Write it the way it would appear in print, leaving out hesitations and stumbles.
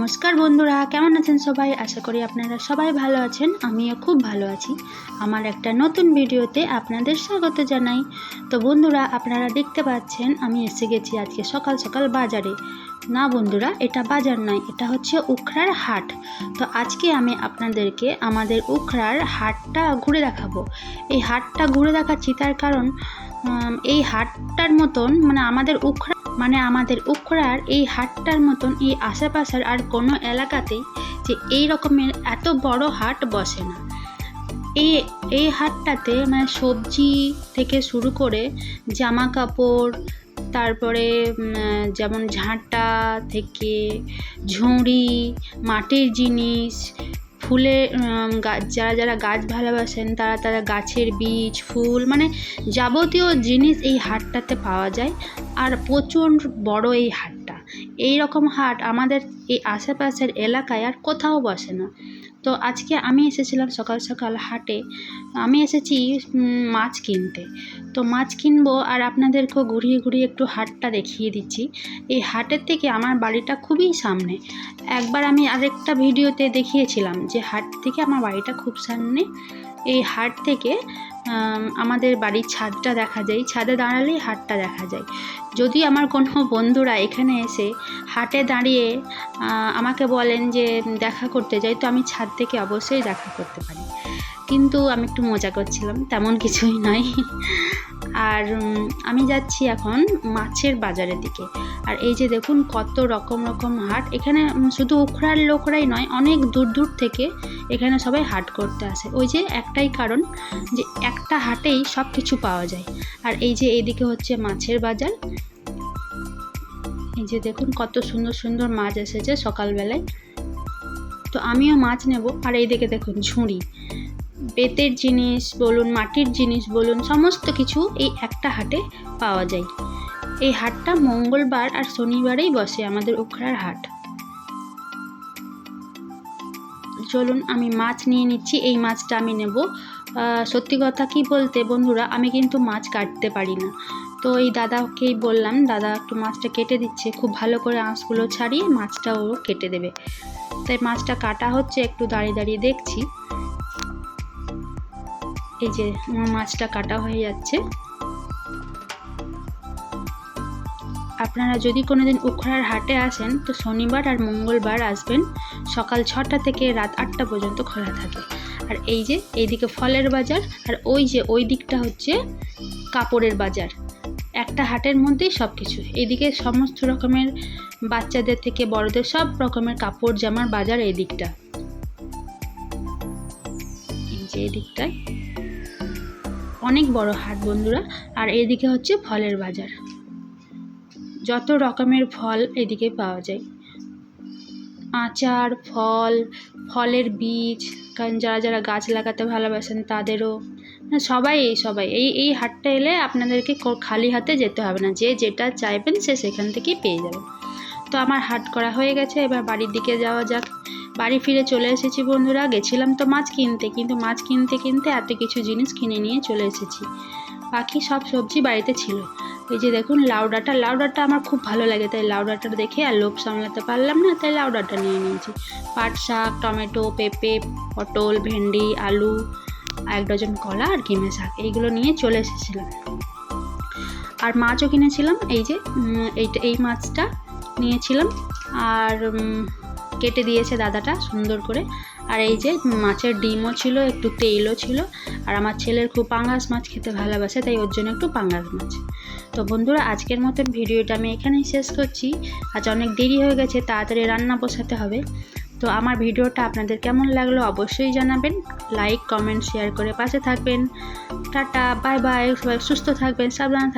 নমস্কার বন্ধুরা, কেমন আছেন সবাই? আশা করি আপনারা সবাই ভালো আছেন। আমিও খুব ভালো আছি। আমার একটা নতুন ভিডিওতে আপনাদের স্বাগত জানাই। তো বন্ধুরা, আপনারা দেখতে পাচ্ছেন আমি এসে গেছি আজকে সকাল সকাল বাজারে। না বন্ধুরা, এটা বাজার নয়, এটা হচ্ছে উখড়ার হাট। তো আজকে আমি আপনাদেরকে আমাদের উখড়ার হাটটা ঘুরে দেখাবো। এই হাটটা ঘুরে দেখাচ্ছি তার কারণ এই হাটটার মতন আমাদের উখড়ার এই হাটটার মতন এই আশেপাশের আর কোনো এলাকাতেই যে এই রকমের এত বড় হাট বসে না। এই হাটটাতে সবজি থেকে শুরু করে জামা কাপড়, তারপরে যেমন ঝাঁটা থেকে ঝুড়ি, মাটির জিনিস, ফুলের যারা গাছ ভালোবাসেন তারা গাছের বীজ, ফুল যাবতীয় জিনিস এই হাটটাতে পাওয়া যায়। আর প্রচণ্ড বড় এই হাটটা। এই রকম হাট আমাদের এই আশেপাশের এলাকায় আর কোথাও বসে না। তো আজকে আমি এসেছিলাম সকাল সকাল হাটে। আমি এসেছি মাছ কিনতে। তো মাছ কিনবো আর আপনাদেরকেও ঘুরিয়ে ঘুরিয়ে একটু হাটটা দেখিয়ে দিচ্ছি। এই হাটের থেকে আমার বাড়িটা খুবই সামনে। একবার আমি আরেকটা ভিডিওতে দেখিয়েছিলাম যে হাট থেকে আমার বাড়িটা খুব সামনে। এই হাট থেকে আমাদের বাড়ির ছাদটা দেখা যায়, ছাদে দাঁড়ালেই হাটটা দেখা যায়। যদি আমার কোনো বন্ধুরা এখানে এসে হাটে দাঁড়িয়ে আমাকে বলেন যে দেখা করতে যাই, তো আমি ছাদ থেকে অবশ্যই দেখা করতে পারি। কিন্তু আমি একটু মজা করছিলাম, তেমন কিছুই নয়। আর আমি যাচ্ছি এখন মাছের বাজারের দিকে। আর এই যে দেখুন কত রকম হাট। এখানে শুধু উখড়ার লোকরাই নয়, অনেক দূর দূর থেকে এখানে সবাই হাট করতে আসে। ওই যে একটাই কারণ যে একটা হাটেই সব কিছু পাওয়া যায়। আর এই যে এইদিকে হচ্ছে মাছের বাজার। এই যে দেখুন কত সুন্দর সুন্দর মাছ এসেছে সকালবেলায়। তো আমিও মাছ নেব। আর এইদিকে দেখুন ঝুড়ি, বেতের জিনিস বলুন, মাটির জিনিস বলুন, সমস্ত কিছু এই একটা হাটে পাওয়া যায়। এই হাটটা মঙ্গলবার আর শনিবারেই বসে আমাদের উখড়ার হাট। চলুন আমি মাছ নিয়ে নিচ্ছি। এই মাছটা আমি নেব। সত্যি কথা কি বলতে বন্ধুরা, আমি কিন্তু মাছ কাটতে পারি না। তো এই দাদাকেই বললাম, দাদা একটু মাছটা কেটে দিচ্ছে। খুব ভালো করে আঁশগুলো ছাড়িয়ে মাছটা ও কেটে দেবে। তাই মাছটা কাটা হচ্ছে, একটু দাঁড়িয়ে দাঁড়িয়ে দেখছি। এই যে আমার মাছটা কাটা হয়ে যাচ্ছে। আপনারা যদি কোনোদিন উখড়ার হাটে আসেন তো শনিবার আর মঙ্গলবার আসবেন। সকাল 6টা থেকে রাত 8টা পর্যন্ত খোলা থাকে। আর এই যে এইদিকে ফলের বাজার, আর ওই যে ওই দিকটা হচ্ছে কাপড়ের বাজার। একটা হাটের মধ্যেই সব কিছু। এইদিকে সমস্ত রকমের বাচ্চাদের থেকে বড়দের সব রকমের কাপড় জামার বাজার এই দিকটা। এই যে এই দিকটায় অনেক বড় হাট বন্ধুরা। আর এইদিকে হচ্ছে ফলের বাজার। যত রকমের ফল এদিকে পাওয়া যায়। আচার, ফলের বীজ, কারণ যারা গাছ লাগাতে ভালোবাসেন তাদেরও, সবাই এই হাটটা এলে আপনাদেরকে খালি হাতে যেতে হবে না। যে যেটা চাইবেন সে সেখান থেকেই পেয়ে যাবেন। তো আমার হাট করা হয়ে গেছে, এবার বাড়ির দিকে যাওয়া যাক। বাড়ি ফিরে চলে এসেছি বন্ধুরা। গেছিলাম তো মাছ কিনতে, কিন্তু মাছ কিনতে এত কিছু জিনিস কিনে নিয়ে চলে এসেছি। বাকি সব সবজি বাড়িতে ছিল। এই যে দেখুন লাউ ডাঁটা আমার খুব ভালো লাগে, তাই লাউ ডাঁটা দেখে আর লোভ সামলাতে পারলাম না, তাই লাউ ডাঁটা নিয়ে নিয়েছি। পাট শাক, টমেটো, পেঁপে, পটল, ভেন্ডি, আলু, 1 ডজন কলা আর ঘিমে শাক, এইগুলো নিয়ে চলে এসেছিলাম। আর মাছও কিনেছিলাম। এই যে এই মাছটা নিয়েছিলাম। আর কেটে দিয়েছে দাদাটা সুন্দর করে। আর এই যে মাছের ডিমও ছিল, একটু তেলও ছিল। আর আমার ছেলের খুব পাঙ্গাস মাছ খেতে ভালোবাসে, তাই ওর জন্য একটু পাঙ্গাস মাছ। তো বন্ধুরা, আজকের মতন ভিডিওটা আমি এখানেই শেষ করছি। আজ অনেক দেরি হয়ে গেছে, তাড়াতাড়ি রান্না বসাতে হবে। তো আমার ভিডিওটা আপনাদের কেমন লাগলো অবশ্যই জানাবেন। লাইক, কমেন্ট, শেয়ার করে পাশে থাকবেন। Tata, bye bye. সবাই সুস্থ থাকবেন, সাবধানে থাকবেন।